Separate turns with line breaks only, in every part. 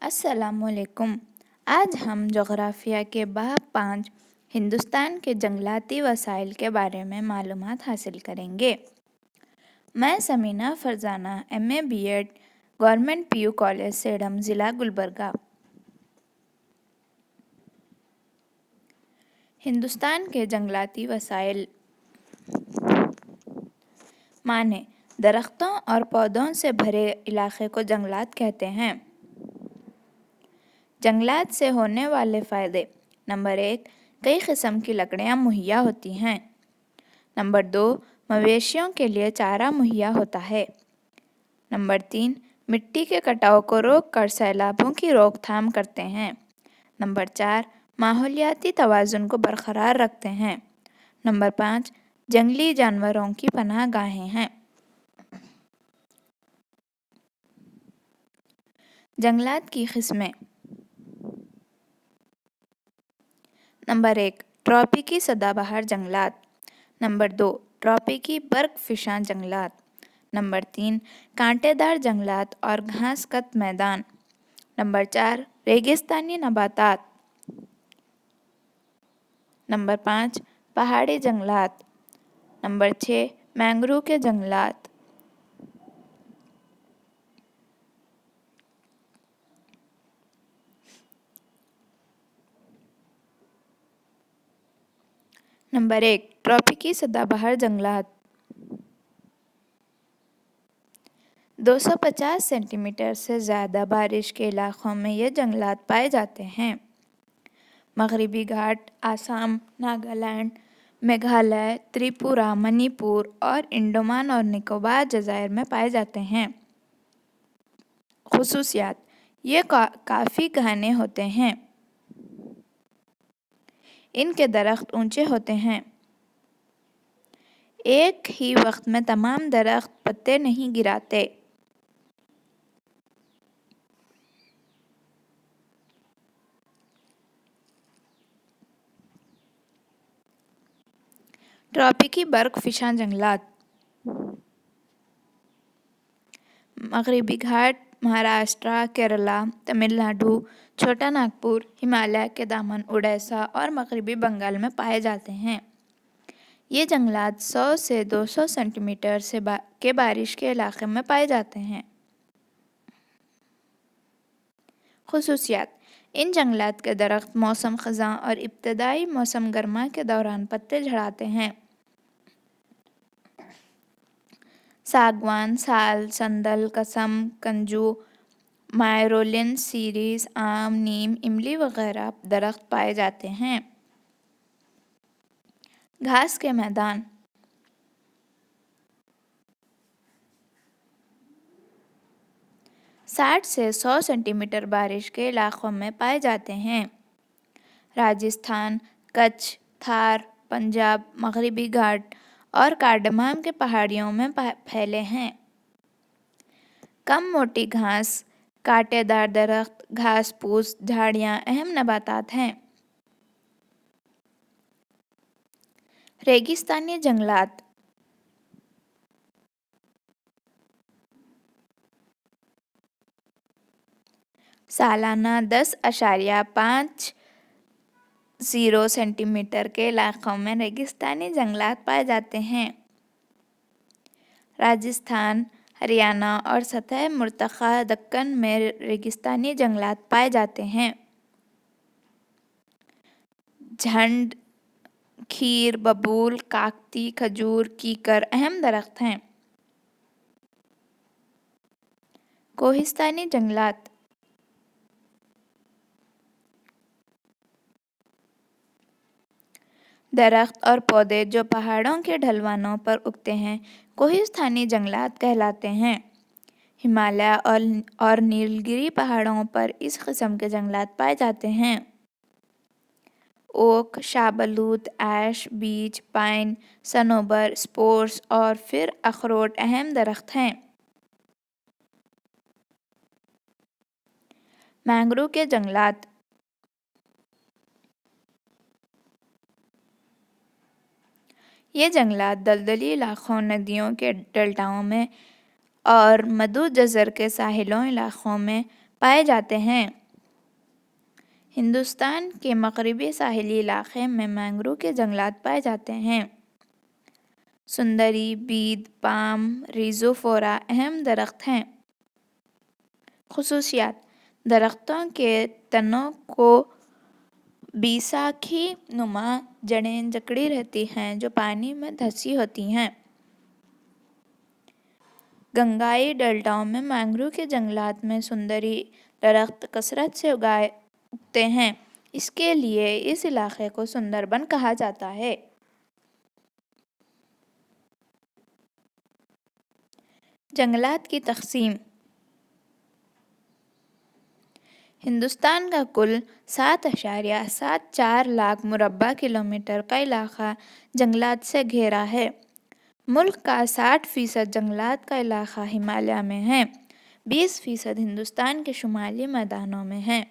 السلام علیکم۔ آج ہم جغرافیہ کے باب 5 ہندوستان کے جنگلاتی وسائل کے بارے میں معلومات حاصل کریں گے۔ میں Samina Farzana, M A B Ed, government P U college Sedam, ضلع گلبرگہ۔ ہندوستان کے جنگلاتی وسائل معنی: درختوں اور پودوں سے بھرے علاقے کو جنگلات کہتے ہیں۔ جنگلات سے ہونے والے فائدے: نمبر 1، کئی قسم کی لکڑیاں مہیا ہوتی ہیں۔ نمبر 2، مویشیوں کے لیے چارہ مہیا ہوتا ہے۔ نمبر 3، مٹی کے کٹاؤ کو روک کر سیلابوں کی روک تھام کرتے ہیں۔ نمبر 4، ماحولیاتی توازن کو برقرار رکھتے ہیں۔ نمبر 5، جنگلی جانوروں کی پناہ گاہیں ہیں۔ جنگلات کی قسمیں: نمبر 1، ٹراپیکی سدا بہار جنگلات۔ نمبر 2، ٹراپیکی برگ فشاں جنگلات۔ نمبر 3، کانٹے دار جنگلات اور گھاس کت میدان۔ نمبر 4، ریگستانی نباتات۔ نمبر 5، پہاڑی جنگلات۔ نمبر 6، مینگروو کے جنگلات۔ نمبر 1، ٹراپیکی سدا بہار جنگلات۔ 250 سینٹی میٹر سے زیادہ بارش کے علاقوں میں یہ جنگلات پائے جاتے ہیں۔ مغربی گھاٹ، آسام، ناگالینڈ، میگھالیہ، تریپورہ، منی پور اور انڈمان اور نکوبار جزائر میں پائے جاتے ہیں۔ خصوصیات: یہ کافی گھنے ہوتے ہیں۔ ان کے درخت اونچے ہوتے ہیں۔ ایک ہی وقت میں تمام درخت پتے نہیں گراتے۔ ٹراپیکی برگ فشاں جنگلات: مغربی گھاٹ، مہاراشٹرا، کیرلا، تمل ناڈو، چھوٹا ناگپور، ہمالیہ کے دامن اڈیشہ اور مغربی بنگال میں پائے جاتے ہیں۔ یہ جنگلات 100 سے 200 سینٹی میٹر کے بارش کے علاقے میں پائے جاتے ہیں۔ خصوصیات: ان جنگلات کے درخت موسم خزاں اور ابتدائی موسم گرما کے دوران پتے جھڑاتے ہیں۔ ساگوان، سال، سندل، کسم، کنجو، مائرولین، سیریز، آم، نیم، املی وغیرہ درخت پائے جاتے ہیں۔ گھاس کے میدان: ساٹھ سے 100 سینٹی میٹر بارش کے علاقوں میں پائے جاتے ہیں۔ راجستھان، کچھ، تھار، پنجاب، مغربی گھاٹ اور کارڈمام کے پہاڑیوں میں پھیلے ہیں۔ کم موٹی گھاس، کانٹے دار درخت، گھاس پوش، جھاڑیاں اہم نباتات ہیں۔ ریگستانی جنگلات: سالانہ 10.50 سینٹی میٹر کے علاقوں میں ریگستانی جنگلات پائے جاتے ہیں۔ راجستھان، ہریانہ اور سطح مرتفع دکن میں ریگستانی جنگلات پائے جاتے ہیں۔ جھنڈ، کھیر، ببول، کاکتی، کھجور، کیکر اہم درخت ہیں۔ کوہستانی جنگلات: درخت اور پودے جو پہاڑوں کے ڈھلوانوں پر اگتے ہیں کوہستانی جنگلات کہلاتے ہیں۔ ہمالیہ اور نیلگری پہاڑوں پر اس قسم کے جنگلات پائے جاتے ہیں۔ اوک، شاہبلوت، ایش، بیچ، پائن، صنوبر، اسپروس اور پھر اخروٹ اہم درخت ہیں۔ مینگروو کے جنگلات: یہ جنگلات دلدلی علاقوں، ندیوں کے ڈیلٹاؤں میں اور مدو جزر کے ساحلی علاقوں میں پائے جاتے ہیں۔ ہندوستان کے مغربی ساحلی علاقے میں مینگروو کے جنگلات پائے جاتے ہیں۔ سندری، بید، پام، ریزوفورا اہم درخت ہیں۔ خصوصیات: درختوں کے تنوں کو بیساکھی نما جڑیں جکڑی رہتی ہیں جو پانی میں دھسی ہوتی ہیں۔ گنگائی ڈیلٹاؤں میں مینگروو کے جنگلات میں سندری درخت کثرت سے اگتے ہیں، اس کے لیے اس علاقے کو سندربن کہا جاتا ہے۔ جنگلات کی تقسیم: ہندوستان کا کل 7.74 لاکھ مربع کلومیٹر کا علاقہ جنگلات سے گھرا ہے۔ ملک کا 60% جنگلات کا علاقہ ہمالیہ میں ہے، 20% ہندوستان کے شمالی میدانوں میں ہے۔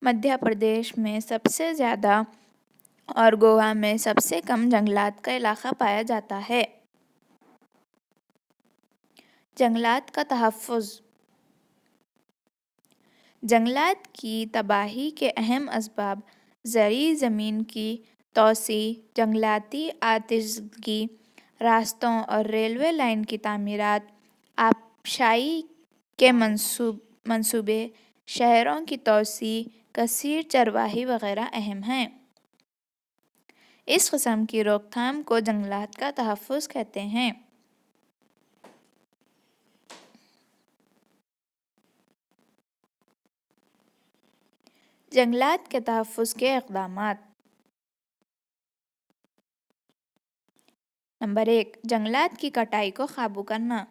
مدھیہ پردیش میں سب سے زیادہ اور گوا میں سب سے کم جنگلات کا علاقہ پایا جاتا ہے۔ جنگلات کا تحفظ: جنگلات کی تباہی کے اہم اسباب زرعی زمین کی توسیع، جنگلاتی آتش زدگی، راستوں اور ریلوے لائن کی تعمیرات، آبپاشی کے منصوبے، شہروں کی توسیع، کثیر چرواہی وغیرہ اہم ہیں۔ اس قسم کی روک تھام کو جنگلات کا تحفظ کہتے ہیں۔ جنگلات کے تحفظ کے اقدامات: نمبر 1، جنگلات کی کٹائی کو قابو کرنا۔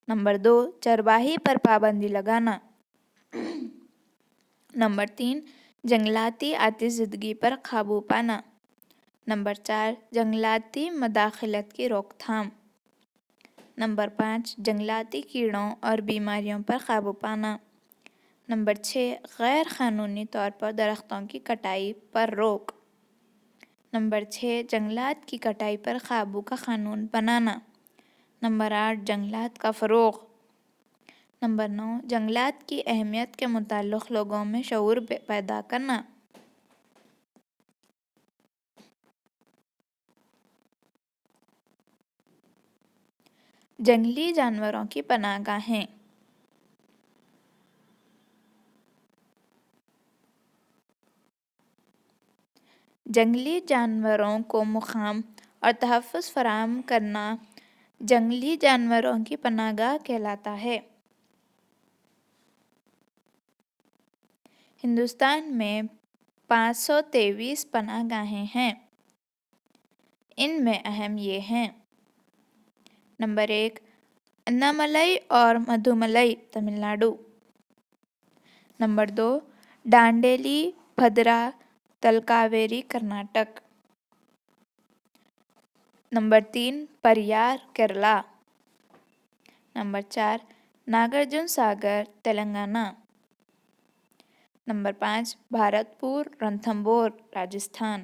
نمبر 2، چرواہی پر پابندی لگانا۔ نمبر 3، جنگلاتی آتش زدگی پر قابو پانا۔ نمبر 4، جنگلاتی مداخلت کی روک تھام۔ نمبر 5، جنگلاتی کیڑوں اور بیماریوں پر قابو پانا۔ نمبر 6، غیر قانونی طور پر درختوں کی کٹائی پر روک۔ نمبر 6، جنگلات کی کٹائی پر قابو کا قانون بنانا۔ نمبر 8، جنگلات کا فروغ۔ نمبر 9، جنگلات کی اہمیت کے متعلق لوگوں میں شعور پیدا کرنا۔ جنگلی جانوروں کی پناہ گاہیں: جنگلی جانوروں کو مقام اور تحفظ فراہم کرنا جنگلی جانوروں کی پناہ گاہ کہلاتا ہے۔ ہندوستان میں 523 پناہ گاہیں ہیں۔ ان میں اہم یہ ہیں: نمبر 1، اناملائی اور Mudumalai, Tamil Nadu. Number 2، Dandeli Bhadra, Talakaveri, Karnataka. Number 3، Periyar, Kerala. Number 4، Nagarjuna Sagar, Telangana. Number 5، Bharatpur, Ranthambore, Rajasthan.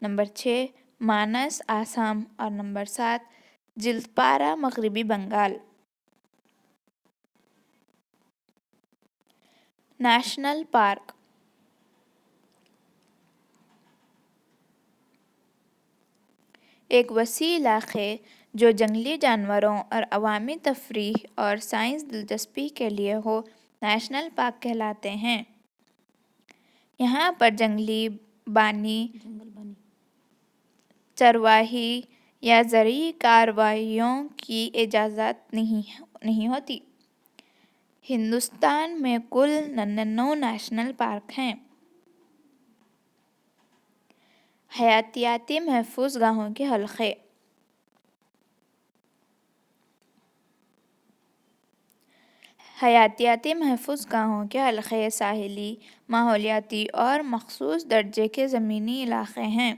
Number 6، مانس، آسام اور نمبر 7، جلدپارا، مغربی بنگال۔ نیشنل پارک: ایک وسیع علاقے جو جنگلی جانوروں اور عوامی تفریح اور سائنسی دلچسپی کے لیے ہو، نیشنل پارک کہلاتے ہیں۔ یہاں پر جنگلی بانی، چرواہی یا زرعی کارروائیوں کی اجازت نہیں ہوتی۔ ہندوستان میں کل 99 نیشنل پارک ہیں۔ حیاتیاتی محفوظ گاہوں کے حلقے: حیاتیاتی محفوظ گاہوں کے حلقے ساحلی، ماحولیاتی اور مخصوص درجے کے زمینی علاقے ہیں۔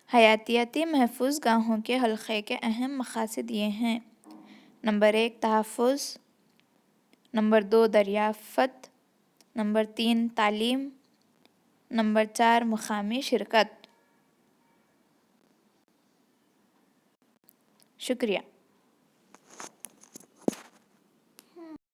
حیاتیاتی محفوظ گاہوں کے حلقے کے اہم مقاصد یہ ہیں: نمبر 1، تحفظ۔ نمبر 2، دریافت۔ نمبر 3، تعلیم۔ نمبر 4، مقامی شرکت۔ شکریہ۔